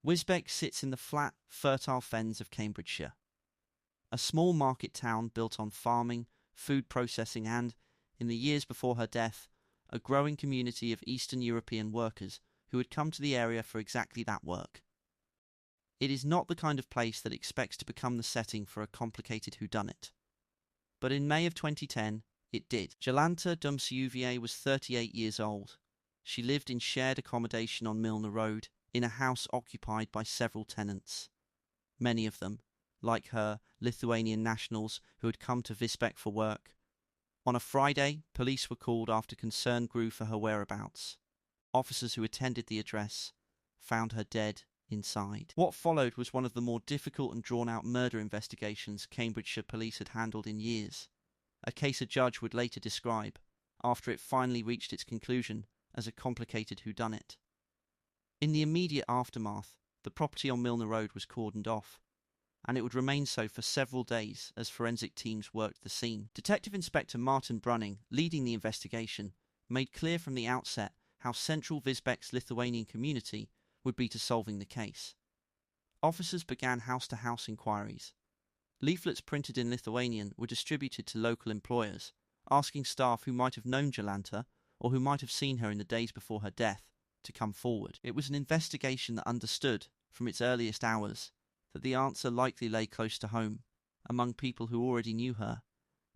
Wisbech sits in the flat, fertile fens of Cambridgeshire. A small market town built on farming, food processing and, in the years before her death, a growing community of Eastern European workers who had come to the area for exactly that work. It is not the kind of place that expects to become the setting for a complicated whodunit. But in May of 2010, it did. Jolanta Dumciuviene was 38 years old. She lived in shared accommodation on Milner Road, in a house occupied by several tenants. Many of them, like her, Lithuanian nationals who had come to Wisbech for work. On a Friday, police were called after concern grew for her whereabouts. Officers who attended the address found her dead inside. What followed was one of the more difficult and drawn-out murder investigations Cambridgeshire police had handled in years, a case a judge would later describe, after it finally reached its conclusion, as a complicated whodunit. In the immediate aftermath, the property on Milner Road was cordoned off, and it would remain so for several days as forensic teams worked the scene. Detective Inspector Martin Brunning, leading the investigation, made clear from the outset how central Wisbech's Lithuanian community would be to solving the case. Officers began house-to-house inquiries. Leaflets printed in Lithuanian were distributed to local employers, asking staff who might have known Jolanta or who might have seen her in the days before her death to come forward. It was an investigation that understood, from its earliest hours, that the answer likely lay close to home, among people who already knew her,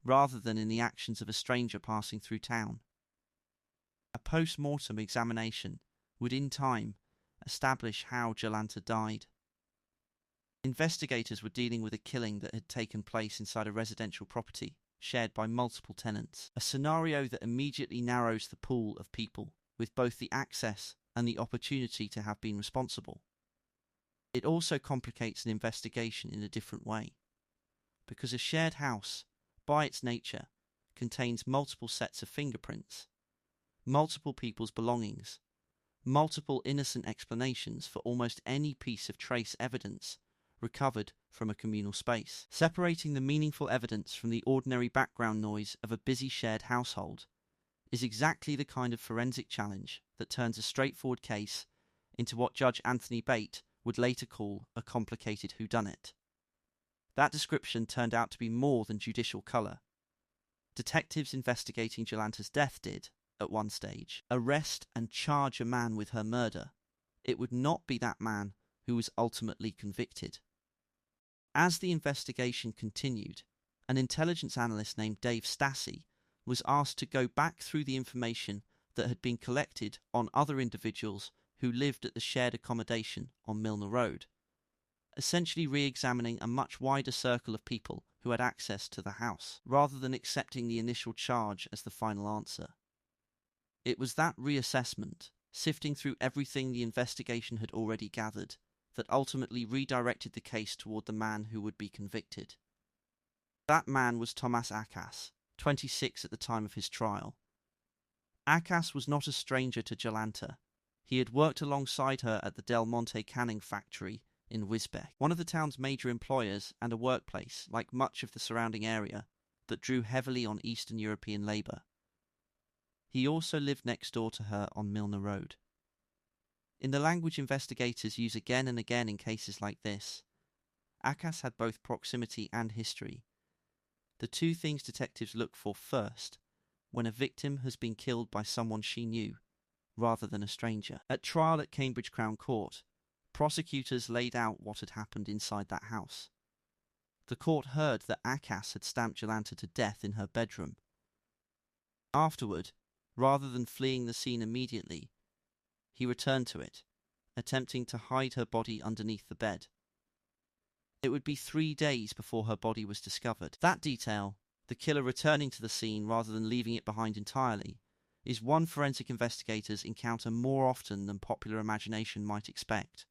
rather than in the actions of a stranger passing through town. A post-mortem examination would in time establish how Jolanta died. Investigators were dealing with a killing that had taken place inside a residential property shared by multiple tenants, a scenario that immediately narrows the pool of people with both the access and the opportunity to have been responsible. It also complicates an investigation in a different way, because a shared house, by its nature, contains multiple sets of fingerprints, multiple people's belongings, multiple innocent explanations for almost any piece of trace evidence recovered from a communal space. Separating the meaningful evidence from the ordinary background noise of a busy shared household is exactly the kind of forensic challenge that turns a straightforward case into what Judge Anthony Bate would later call a complicated whodunit. That description turned out to be more than judicial colour. Detectives investigating Jolanta's death did, at one stage, arrest and charge a man with her murder. It would not be that man who was ultimately convicted. As the investigation continued, an intelligence analyst named Dave Stassi was asked to go back through the information that had been collected on other individuals who lived at the shared accommodation on Milner Road, essentially re-examining a much wider circle of people who had access to the house, rather than accepting the initial charge as the final answer. It was that reassessment, sifting through everything the investigation had already gathered, that ultimately redirected the case toward the man who would be convicted. That man was Tomas Akas, 26 at the time of his trial. Akas was not a stranger to Jolanta. He had worked alongside her at the Del Monte canning factory in Wisbech, one of the town's major employers and a workplace, like much of the surrounding area, that drew heavily on Eastern European labour. He also lived next door to her on Milner Road. In the language investigators use again and again in cases like this, Akas had both proximity and history. The two things detectives look for first, when a victim has been killed by someone she knew, rather than a stranger. At trial at Cambridge Crown Court, prosecutors laid out what had happened inside that house. The court heard that Akas had stamped Jolanta to death in her bedroom. Afterward, rather than fleeing the scene immediately, he returned to it, attempting to hide her body underneath the bed. It would be 3 days before her body was discovered. That detail, the killer returning to the scene rather than leaving it behind entirely, is one forensic investigators encounter more often than popular imagination might expect.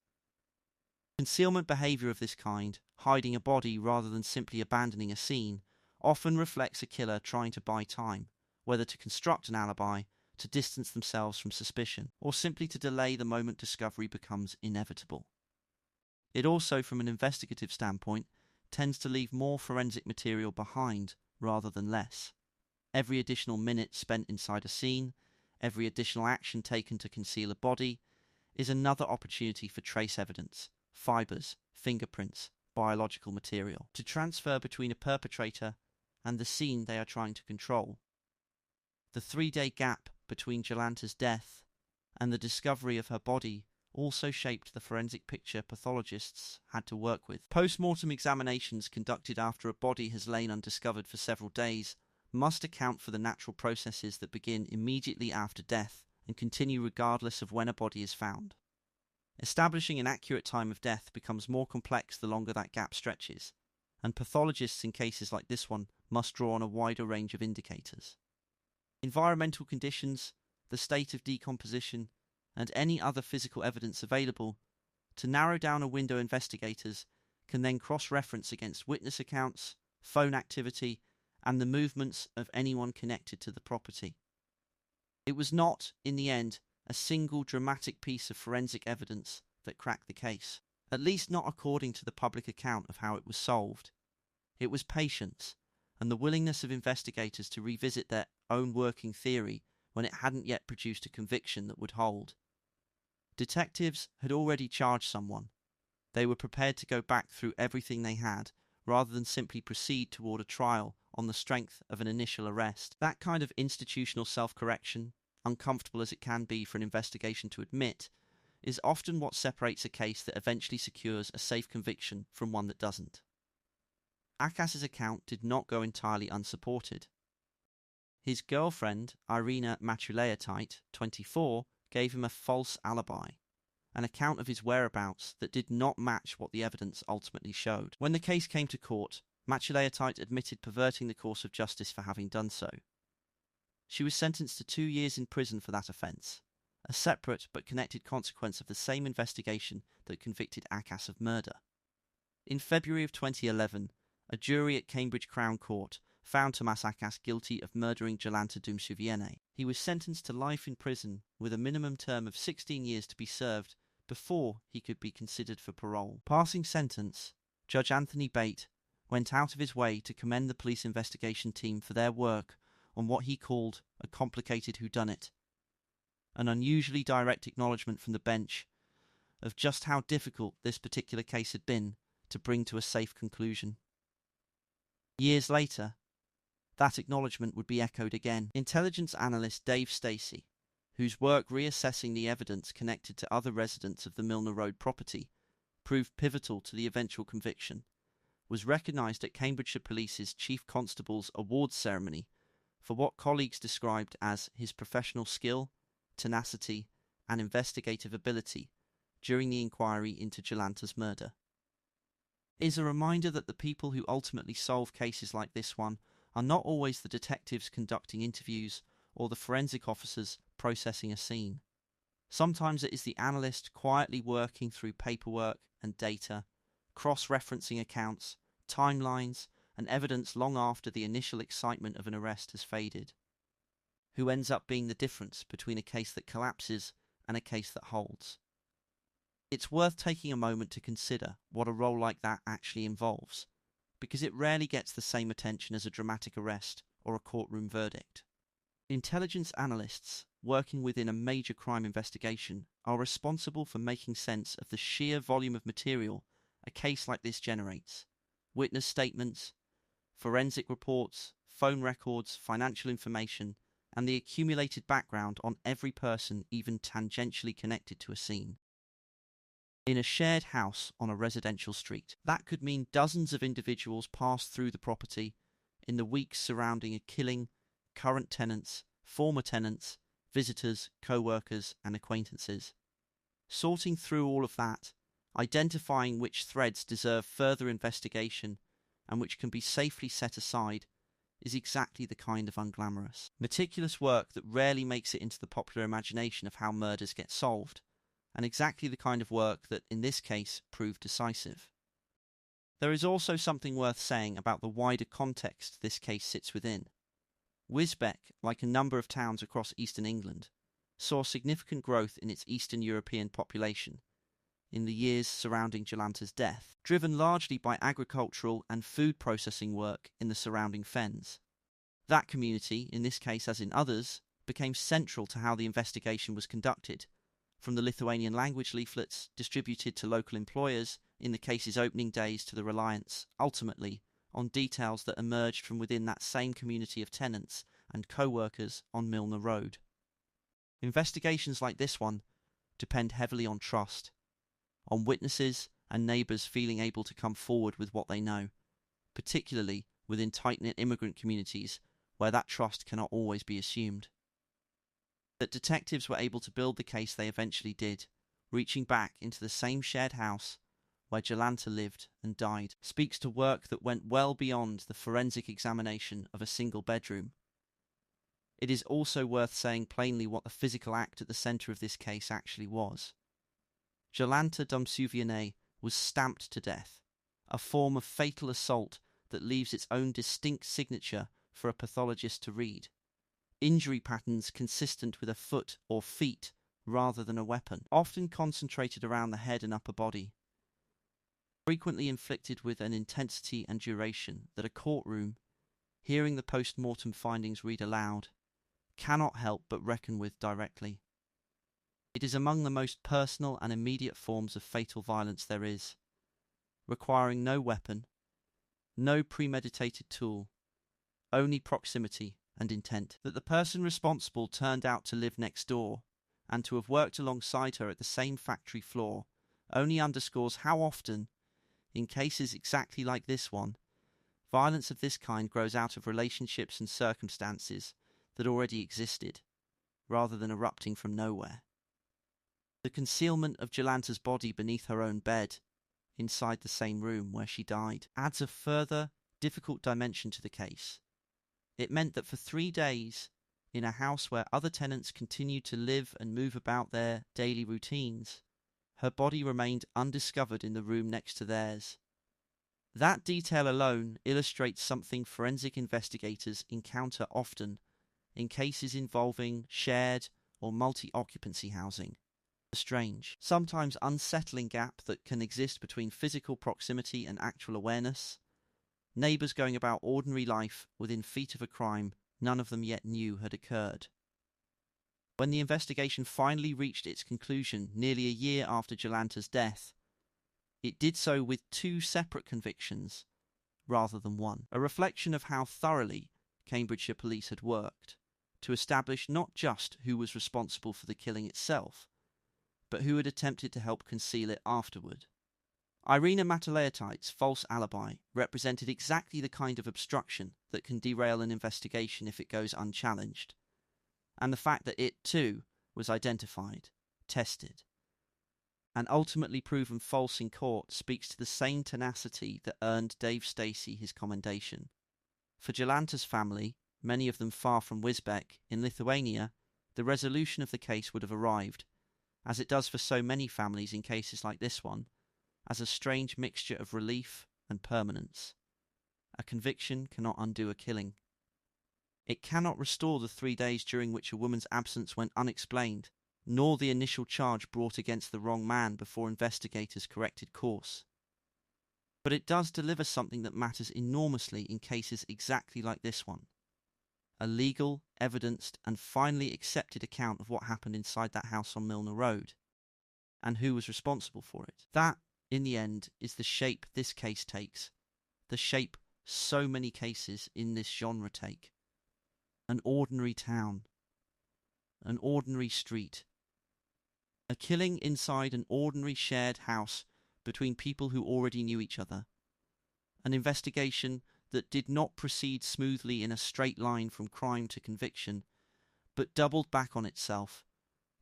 Concealment behaviour of this kind, hiding a body rather than simply abandoning a scene, often reflects a killer trying to buy time, whether to construct an alibi, to distance themselves from suspicion, or simply to delay the moment discovery becomes inevitable. It also, from an investigative standpoint, tends to leave more forensic material behind rather than less. Every additional minute spent inside a scene, every additional action taken to conceal a body, is another opportunity for trace evidence, fibers, fingerprints, biological material, to transfer between a perpetrator and the scene they are trying to control. The 3-day gap between Jolanta's death and the discovery of her body also shaped the forensic picture pathologists had to work with. Post-mortem examinations conducted after a body has lain undiscovered for several days must account for the natural processes that begin immediately after death and continue regardless of when a body is found. Establishing an accurate time of death becomes more complex the longer that gap stretches, and pathologists in cases like this one must draw on a wider range of indicators. Environmental conditions, the state of decomposition, and any other physical evidence available to narrow down a window investigators can then cross-reference against witness accounts, phone activity, and the movements of anyone connected to the property. It was not, in the end, a single dramatic piece of forensic evidence that cracked the case, at least not according to the public account of how it was solved. It was patience and the willingness of investigators to revisit their own working theory when it hadn't yet produced a conviction that would hold. Detectives had already charged someone. They were prepared to go back through everything they had, rather than simply proceed toward a trial on the strength of an initial arrest. That kind of institutional self-correction, uncomfortable as it can be for an investigation to admit, is often what separates a case that eventually secures a safe conviction from one that doesn't. Akas's account did not go entirely unsupported. His girlfriend, Irina Matuleatait, 24, gave him a false alibi, an account of his whereabouts that did not match what the evidence ultimately showed. When the case came to court, Matuleatait admitted perverting the course of justice for having done so. She was sentenced to 2 years in prison for that offence, a separate but connected consequence of the same investigation that convicted Akas of murder. In February of 2011, a jury at Cambridge Crown Court found Tomas Akas guilty of murdering Jolanta Dumciuviene. He was sentenced to life in prison with a minimum term of 16 years to be served before he could be considered for parole. Passing sentence, Judge Anthony Bate went out of his way to commend the police investigation team for their work on what he called a complicated whodunit, an unusually direct acknowledgement from the bench of just how difficult this particular case had been to bring to a safe conclusion. Years later, that acknowledgement would be echoed again. Intelligence analyst Dave Stacey, whose work reassessing the evidence connected to other residents of the Milner Road property proved pivotal to the eventual conviction, was recognised at Cambridgeshire Police's Chief Constable's awards ceremony for what colleagues described as his professional skill, tenacity, and investigative ability during the inquiry into Jolanta's murder. It is a reminder that the people who ultimately solve cases like this one are not always the detectives conducting interviews or the forensic officers processing a scene. Sometimes it is the analyst quietly working through paperwork and data, cross-referencing accounts, timelines, and evidence long after the initial excitement of an arrest has faded, who ends up being the difference between a case that collapses and a case that holds. It's worth taking a moment to consider what a role like that actually involves, because it rarely gets the same attention as a dramatic arrest or a courtroom verdict. Intelligence analysts working within a major crime investigation are responsible for making sense of the sheer volume of material a case like this generates: witness statements, forensic reports, phone records, financial information, and the accumulated background on every person even tangentially connected to a scene. In a shared house on a residential street, that could mean dozens of individuals passed through the property in the weeks surrounding a killing, current tenants, former tenants, visitors, co-workers, and acquaintances. Sorting through all of that, identifying which threads deserve further investigation and which can be safely set aside, is exactly the kind of unglamorous, meticulous work that rarely makes it into the popular imagination of how murders get solved, and exactly the kind of work that, in this case, proved decisive. There is also something worth saying about the wider context this case sits within. Wisbech, like a number of towns across eastern England, saw significant growth in its Eastern European population in the years surrounding Jolanta's death, driven largely by agricultural and food processing work in the surrounding fens. That community, in this case as in others, became central to how the investigation was conducted, from the Lithuanian language leaflets distributed to local employers in the case's opening days to the reliance, ultimately, on details that emerged from within that same community of tenants and co-workers on Milner Road. Investigations like this one depend heavily on trust, on witnesses and neighbours feeling able to come forward with what they know, particularly within tight-knit immigrant communities where that trust cannot always be assumed. That detectives were able to build the case they eventually did, reaching back into the same shared house where Jolanta lived and died, speaks to work that went well beyond the forensic examination of a single bedroom. It is also worth saying plainly what the physical act at the centre of this case actually was. Jolanta Dumciuviene was stamped to death, a form of fatal assault that leaves its own distinct signature for a pathologist to read. Injury patterns consistent with a foot or feet rather than a weapon, often concentrated around the head and upper body, frequently inflicted with an intensity and duration that a courtroom, hearing the post-mortem findings read aloud, cannot help but reckon with directly. It is among the most personal and immediate forms of fatal violence there is, requiring no weapon, no premeditated tool, only proximity and intent. That the person responsible turned out to live next door and to have worked alongside her at the same factory floor only underscores how often, in cases exactly like this one, violence of this kind grows out of relationships and circumstances that already existed, rather than erupting from nowhere. The concealment of Jolanta's body beneath her own bed, inside the same room where she died, adds a further difficult dimension to the case. It meant that for 3 days, in a house where other tenants continued to live and move about their daily routines, her body remained undiscovered in the room next to theirs. That detail alone illustrates something forensic investigators encounter often in cases involving shared or multi-occupancy housing. A strange, sometimes unsettling gap that can exist between physical proximity and actual awareness. Neighbours going about ordinary life within feet of a crime none of them yet knew had occurred. When the investigation finally reached its conclusion nearly a year after Jolanta's death, it did so with 2 separate convictions rather than one, a reflection of how thoroughly Cambridgeshire police had worked to establish not just who was responsible for the killing itself, but who had attempted to help conceal it afterward. Irina Mataleotait's false alibi represented exactly the kind of obstruction that can derail an investigation if it goes unchallenged, and the fact that it, too, was identified, tested, and ultimately proven false in court speaks to the same tenacity that earned Dave Stacey his commendation. For Jolanta's family, many of them far from Wisbech, in Lithuania, the resolution of the case would have arrived, as it does for so many families in cases like this one, as a strange mixture of relief and permanence. A conviction cannot undo a killing. It cannot restore the 3 days during which a woman's absence went unexplained, nor the initial charge brought against the wrong man before investigators corrected course. But it does deliver something that matters enormously in cases exactly like this one. A legal, evidenced, and finally accepted account of what happened inside that house on Milner Road, and who was responsible for it. That, in the end, is the shape this case takes, the shape so many cases in this genre take. An ordinary town, an ordinary street, a killing inside an ordinary shared house between people who already knew each other, an investigation that did not proceed smoothly in a straight line from crime to conviction, but doubled back on itself,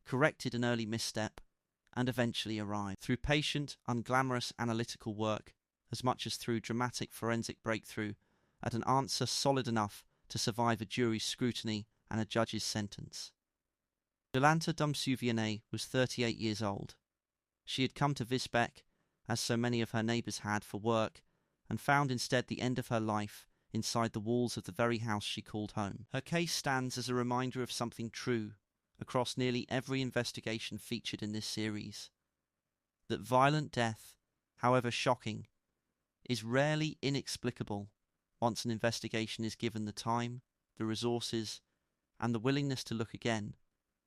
corrected an early misstep, and eventually arrived, through patient, unglamorous analytical work, as much as through dramatic forensic breakthrough, at an answer solid enough to survive a jury's scrutiny and a judge's sentence. Jolanta Dumciuviene was 38 years old. She had come to Wisbech, as so many of her neighbours had, for work, and found instead the end of her life inside the walls of the very house she called home. Her case stands as a reminder of something true across nearly every investigation featured in this series: that violent death, however shocking, is rarely inexplicable once an investigation is given the time, the resources, and the willingness to look again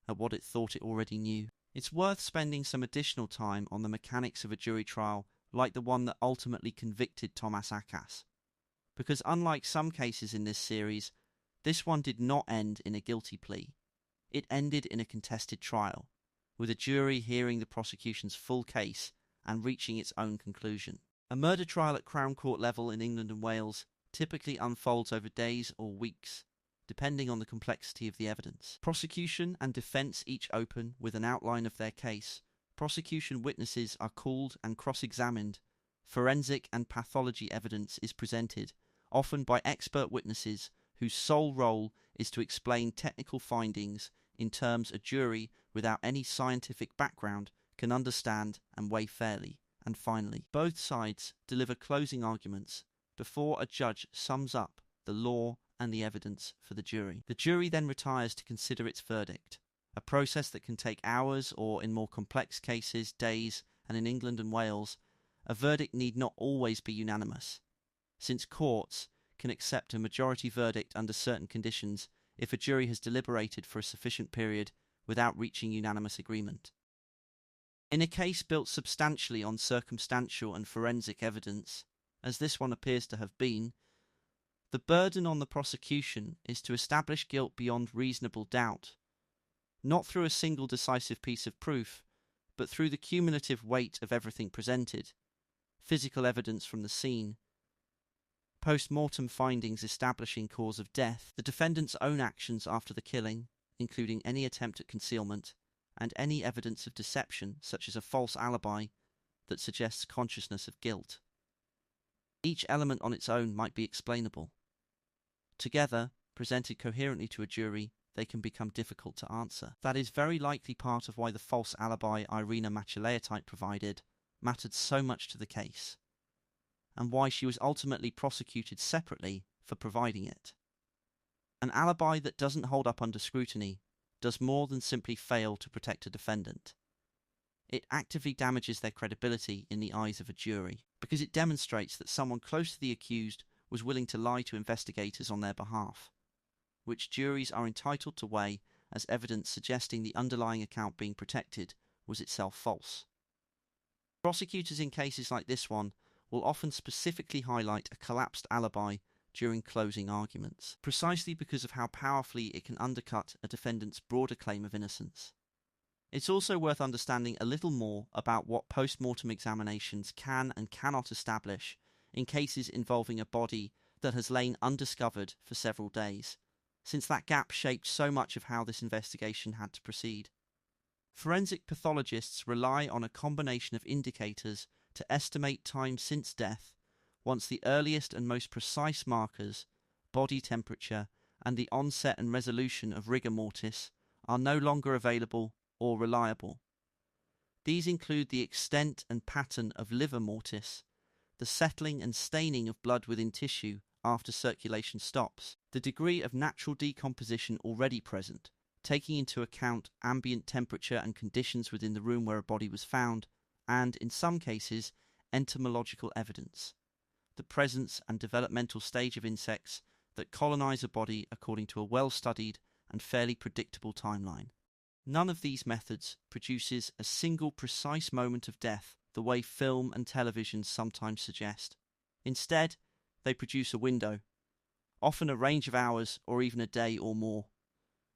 at what it thought it already knew. It's worth spending some additional time on the mechanics of a jury trial like the one that ultimately convicted Thomas Ackas, because unlike some cases in this series, this one did not end in a guilty plea. It ended in a contested trial, with a jury hearing the prosecution's full case and reaching its own conclusion. A murder trial at Crown Court level in England and Wales typically unfolds over days or weeks, depending on the complexity of the evidence. Prosecution and defence each open with an outline of their case. Prosecution witnesses are called and cross-examined. Forensic and pathology evidence is presented, often by expert witnesses whose sole role is to explain technical findings in terms a jury without any scientific background can understand and weigh fairly. And finally, both sides deliver closing arguments before a judge sums up the law and the evidence for the jury. The jury then retires to consider its verdict, a process that can take hours or, in more complex cases, days, and in England and Wales, a verdict need not always be unanimous, since courts can accept a majority verdict under certain conditions if a jury has deliberated for a sufficient period without reaching unanimous agreement. In a case built substantially on circumstantial and forensic evidence, as this one appears to have been, the burden on the prosecution is to establish guilt beyond reasonable doubt, not through a single decisive piece of proof, but through the cumulative weight of everything presented, physical evidence from the scene, post-mortem findings establishing cause of death, the defendant's own actions after the killing, including any attempt at concealment, and any evidence of deception, such as a false alibi, that suggests consciousness of guilt. Each element on its own might be explainable. Together, presented coherently to a jury, they can become difficult to answer. That is very likely part of why the false alibi Irina Macileatype provided mattered so much to the case, and why she was ultimately prosecuted separately for providing it. An alibi that doesn't hold up under scrutiny does more than simply fail to protect a defendant. It actively damages their credibility in the eyes of a jury, because it demonstrates that someone close to the accused was willing to lie to investigators on their behalf, which juries are entitled to weigh as evidence suggesting the underlying account being protected was itself false. Prosecutors in cases like this one will often specifically highlight a collapsed alibi during closing arguments, precisely because of how powerfully it can undercut a defendant's broader claim of innocence. It's also worth understanding a little more about what post-mortem examinations can and cannot establish in cases involving a body that has lain undiscovered for several days, since that gap shaped so much of how this investigation had to proceed. Forensic pathologists rely on a combination of indicators to estimate time since death, once the earliest and most precise markers, body temperature, and the onset and resolution of rigor mortis, are no longer available or reliable. These include the extent and pattern of liver mortis, the settling and staining of blood within tissue after circulation stops, the degree of natural decomposition already present, taking into account ambient temperature and conditions within the room where a body was found, and, in some cases, entomological evidence, the presence and developmental stage of insects that colonize a body according to a well-studied and fairly predictable timeline. None of these methods produces a single precise moment of death the way film and television sometimes suggest. Instead, they produce a window, often a range of hours or even a day or more,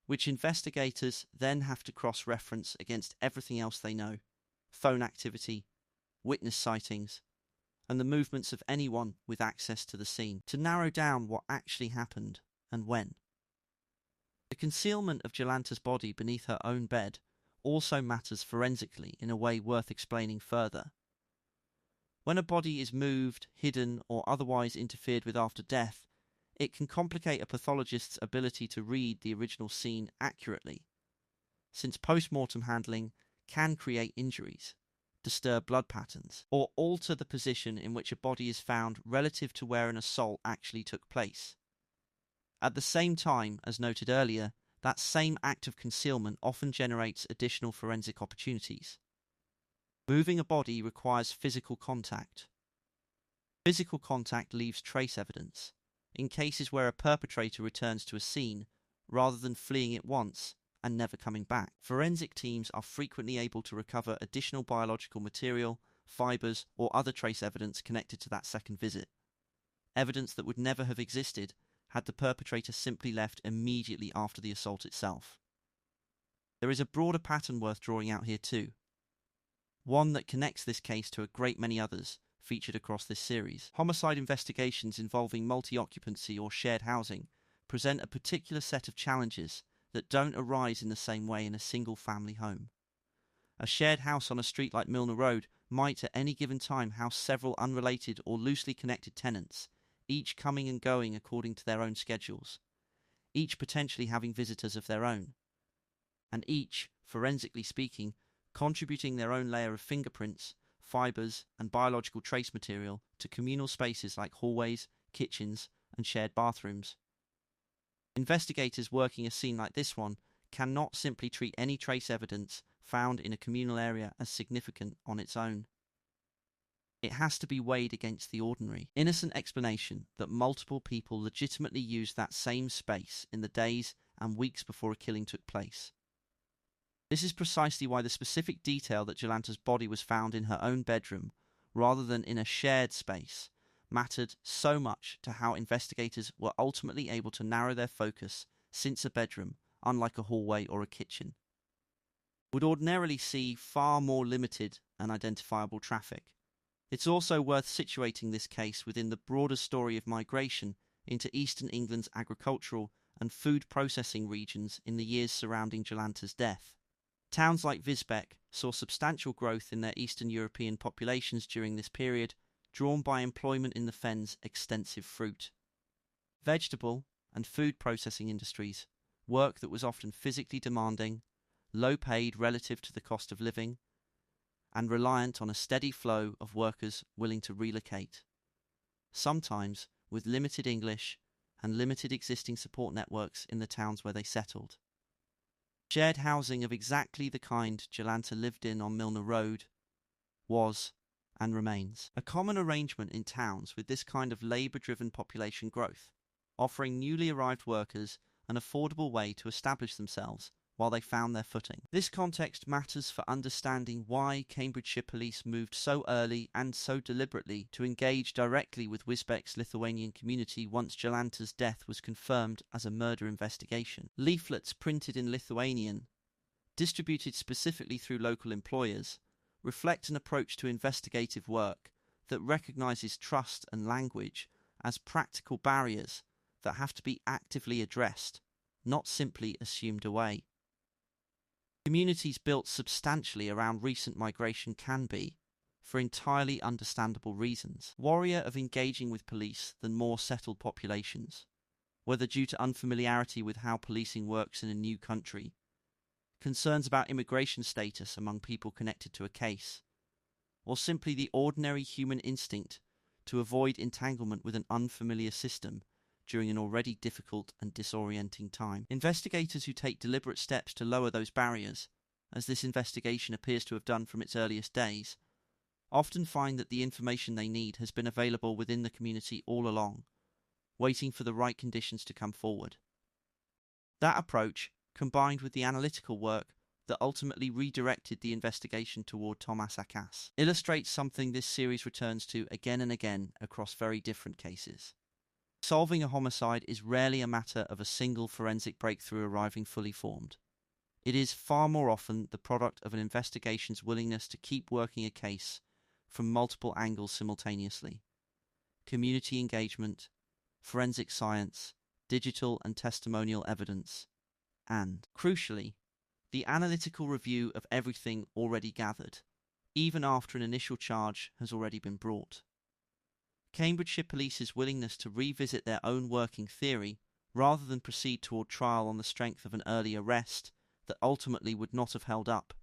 which investigators then have to cross-reference against everything else they know: phone activity, witness sightings, and the movements of anyone with access to the scene, to narrow down what actually happened and when. The concealment of Jolanta's body beneath her own bed also matters forensically in a way worth explaining further. When a body is moved, hidden, or otherwise interfered with after death, it can complicate a pathologist's ability to read the original scene accurately, since post-mortem handling can create injuries, disturb blood patterns, or alter the position in which a body is found relative to where an assault actually took place. At the same time, as noted earlier, that same act of concealment often generates additional forensic opportunities. Moving a body requires physical contact. Physical contact leaves trace evidence. In cases where a perpetrator returns to a scene, rather than fleeing it once, and never coming back. Forensic teams are frequently able to recover additional biological material, fibers, or other trace evidence connected to that second visit. Evidence that would never have existed had the perpetrator simply left immediately after the assault itself. There is a broader pattern worth drawing out here too, one that connects this case to a great many others featured across this series. Homicide investigations involving multi-occupancy or shared housing present a particular set of challenges that don't arise in the same way in a single family home. A shared house on a street like Milner Road might at any given time house several unrelated or loosely connected tenants, each coming and going according to their own schedules, each potentially having visitors of their own, and each, forensically speaking, contributing their own layer of fingerprints, fibers, and biological trace material to communal spaces like hallways, kitchens, and shared bathrooms. Investigators working a scene like this one cannot simply treat any trace evidence found in a communal area as significant on its own. It has to be weighed against the ordinary, innocent explanation that multiple people legitimately used that same space in the days and weeks before a killing took place. This is precisely why the specific detail that Jolanta's body was found in her own bedroom, rather than in a shared space, mattered so much to how investigators were ultimately able to narrow their focus, since a bedroom, unlike a hallway or a kitchen, would ordinarily see far more limited and identifiable traffic. It's also worth situating this case within the broader story of migration into eastern England's agricultural and food processing regions in the years surrounding Jolanta's death. Towns like Wisbech saw substantial growth in their Eastern European populations during this period, drawn by employment in the fen's extensive fruit, vegetable, and food processing industries, work that was often physically demanding, low paid relative to the cost of living, and reliant on a steady flow of workers willing to relocate, sometimes with limited English and limited existing support networks in the towns where they settled. Shared housing of exactly the kind Jolanta lived in on Milner Road was, and remains, a common arrangement in towns with this kind of labour-driven population growth, offering newly arrived workers an affordable way to establish themselves while they found their footing. This context matters for understanding why Cambridgeshire police moved so early and so deliberately to engage directly with Wisbech's Lithuanian community once Jolanta's death was confirmed as a murder investigation. Leaflets printed in Lithuanian, distributed specifically through local employers, reflect an approach to investigative work that recognises trust and language as practical barriers that have to be actively addressed, not simply assumed away. Communities built substantially around recent migration can be, for entirely understandable reasons, warier of engaging with police than more settled populations, whether due to unfamiliarity with how policing works in a new country, concerns about immigration status among people connected to a case, or simply the ordinary human instinct to avoid entanglement with an unfamiliar system during an already difficult and disorienting time. Investigators who take deliberate steps to lower those barriers, as this investigation appears to have done from its earliest days, often find that the information they need has been available within the community all along, waiting for the right conditions to come forward. That approach, combined with the analytical work that ultimately redirected the investigation toward Thomas Akas, illustrates something this series returns to again and again across very different cases. Solving a homicide is rarely a matter of a single forensic breakthrough arriving fully formed. It is far more often the product of an investigation's willingness to keep working a case from multiple angles simultaneously. Community engagement, forensic science, digital and testimonial evidence, and, crucially, the analytical review of everything already gathered, even after an initial charge has already been brought. Cambridgeshire Police's willingness to revisit their own working theory, rather than proceed toward trial on the strength of an early arrest that ultimately would not have held up,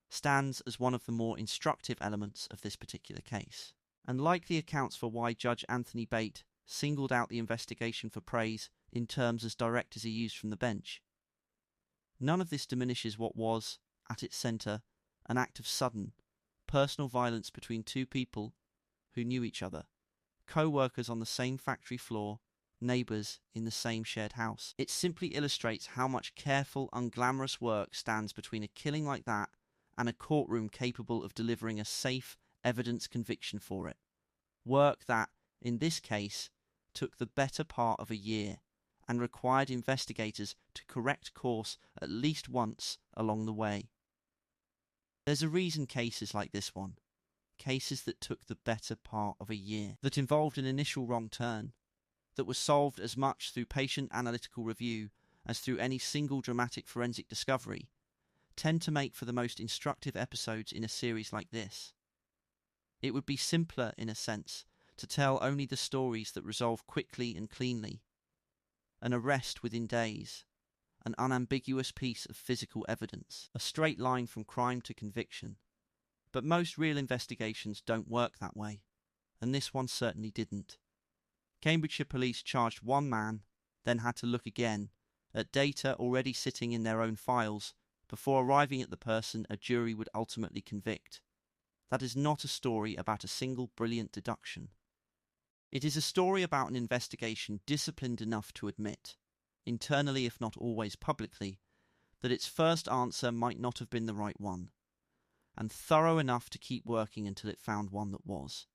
stands as one of the more instructive elements of this particular case, and likely accounts for why Judge Anthony Bate singled out the investigation for praise in terms as direct as he used from the bench. None of this diminishes what was, at its centre, an act of sudden, personal violence between two people who knew each other, co-workers on the same factory floor, neighbours in the same shared house. It simply illustrates how much careful, unglamorous work stands between a killing like that and a courtroom capable of delivering a safe evidence conviction for it. Work that, in this case, took the better part of a year and required investigators to correct course at least once along the way. There's a reason cases like this one, cases that took the better part of a year, that involved an initial wrong turn, that was solved as much through patient analytical review as through any single dramatic forensic discovery, tend to make for the most instructive episodes in a series like this. It would be simpler, in a sense, to tell only the stories that resolve quickly and cleanly. An arrest within days, an unambiguous piece of physical evidence, a straight line from crime to conviction. But most real investigations don't work that way, and this one certainly didn't. Cambridgeshire police charged one man, then had to look again at data already sitting in their own files before arriving at the person a jury would ultimately convict. That is not a story about a single brilliant deduction. It is a story about an investigation disciplined enough to admit, internally if not always publicly, that its first answer might not have been the right one, and thorough enough to keep working until it found one that was.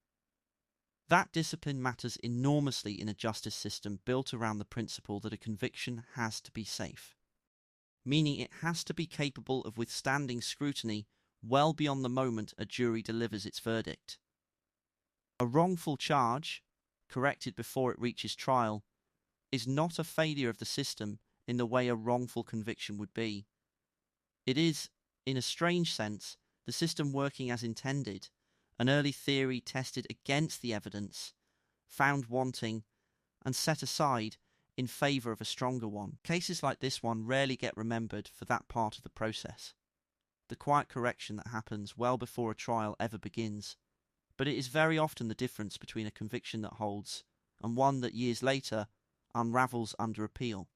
That discipline matters enormously in a justice system built around the principle that a conviction has to be safe, meaning it has to be capable of withstanding scrutiny well beyond the moment a jury delivers its verdict. A wrongful charge, corrected before it reaches trial, is not a failure of the system in the way a wrongful conviction would be. It is, in a strange sense, the system working as intended, an early theory tested against the evidence, found wanting, and set aside in favour of a stronger one. Cases like this one rarely get remembered for that part of the process, the quiet correction that happens well before a trial ever begins, but it is very often the difference between a conviction that holds and one that years later unravels under appeal.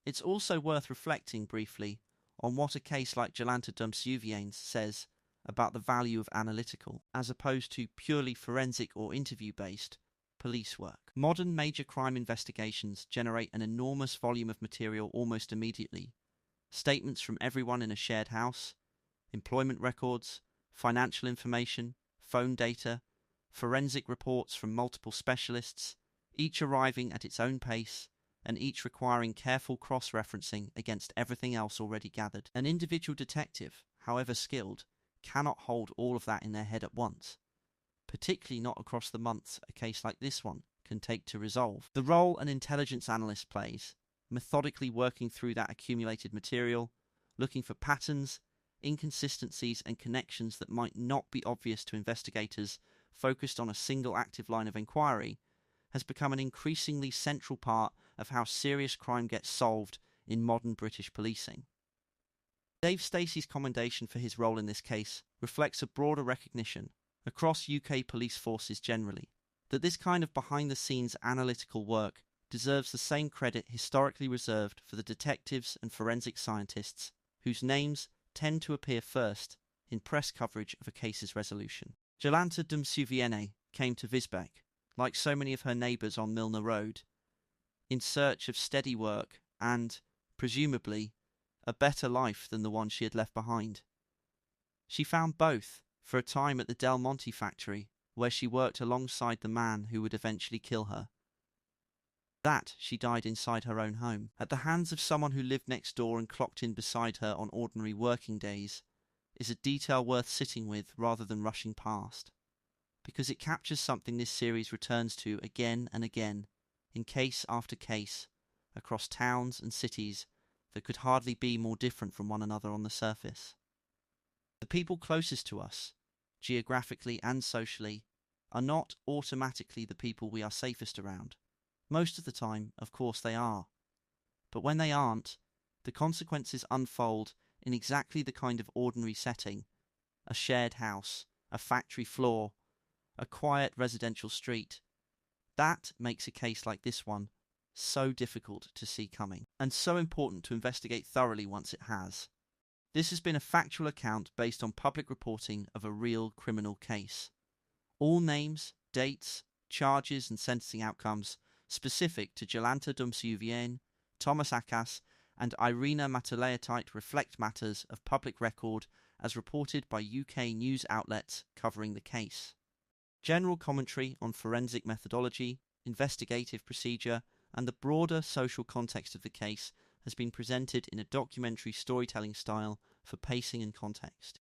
It's also worth reflecting briefly on what a case like Jolanta Dumciuviene says about the value of analytical, as opposed to purely forensic or interview-based, police work. Modern major crime investigations generate an enormous volume of material almost immediately. Statements from everyone in a shared house, employment records, financial information, phone data, forensic reports from multiple specialists, each arriving at its own pace, and each requiring careful cross-referencing against everything else already gathered. An individual detective, however skilled, cannot hold all of that in their head at once, particularly not across the months a case like this one can take to resolve. The role an intelligence analyst plays, methodically working through that accumulated material, looking for patterns, inconsistencies and connections that might not be obvious to investigators focused on a single active line of inquiry, has become an increasingly central part of how serious crime gets solved in modern British policing. Dave Stacey's commendation for his role in this case reflects a broader recognition, across UK police forces generally, that this kind of behind-the-scenes analytical work deserves the same credit historically reserved for the detectives and forensic scientists whose names tend to appear first in press coverage of a case's resolution. Jolanta Dumciuviene came to Wisbech, like so many of her neighbours on Milner Road, in search of steady work and, presumably, a better life than the one she had left behind. She found both for a time at the Del Monte factory, where she worked alongside the man who would eventually kill her. That she died inside her own home, at the hands of someone who lived next door and clocked in beside her on ordinary working days, is a detail worth sitting with rather than rushing past, because it captures something this series returns to again and again, in case after case, across towns and cities that could hardly be more different from one another on the surface. The people closest to us, geographically and socially, are not automatically the people we are safest around. Most of the time, of course, they are. But when they aren't, the consequences unfold in exactly the kind of ordinary setting: a shared house, a factory floor, a quiet residential street. That makes a case like this one so difficult to see coming, and so important to investigate thoroughly once it has. This has been a factual account based on public reporting of a real criminal case. All names, dates, charges and sentencing outcomes specific to Jolanta Dumciuviene, Thomas Akas, and Irina Matulaitite reflect matters of public record as reported by UK news outlets covering the case. General commentary on forensic methodology, investigative procedure, and the broader social context of the case has been presented in a documentary storytelling style for pacing and context.